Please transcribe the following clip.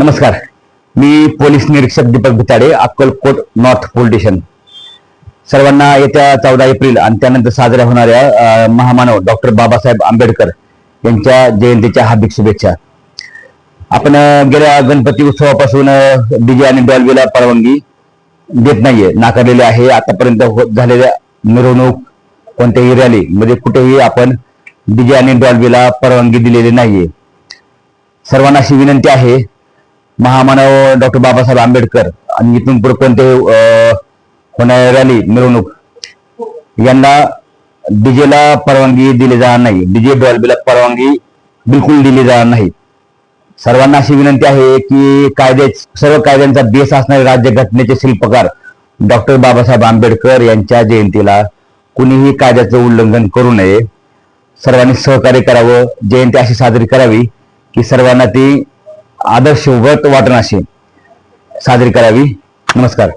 नमस्कार, मी पोलीस निरीक्षक Deepak Bhitade, Akkalkot north police station. सर्वांना येत्या 14 एप्रिल आणि त्यानंतर साजऱ्या होणाऱ्या महामानव डॉक्टर बाबासाहेब आंबेडकर यांच्या जयंतीच्या हार्दिक शुभेच्छा. आपण गेल्या गणपती उत्सवापासून डीजे आणि डॉल्बीला परवानगी देत नाहीये, नाकारलेले आहे. आतापर्यंत होत झालेल्या मिरवणूक, कोणत्याही रॅली मध्ये कुठेही आपण डीजे आणि डॉल्बीला परवानगी दिलेली नाहीये. सर्वांना अशी विनंती आहे, महामानव डॉक्टर बाबासाहेब आंबेडकर आणि इथून पुढे कोणतेही होणारी रॅली, मिरवणूक यांना डीजेला परवानगी दिली जाणार नाही, डीजे डॉल्बीला परवानगी बिलकुल दिली जाणार नाही. सर्वांना अशी विनंती आहे की सर्व कायद्यांचा बेस असणारे राज्यघटनेचे शिल्पकार डॉक्टर बाबासाहेब आंबेडकर यांच्या जयंतीला कुणीही कायद्याचं उल्लंघन करू नये. सर्वांनी सहकार्य करावं, जयंती अशी साजरी करावी की सर्वांना ती आदर्शवत वाटण अशी साजरी करावी. नमस्कार.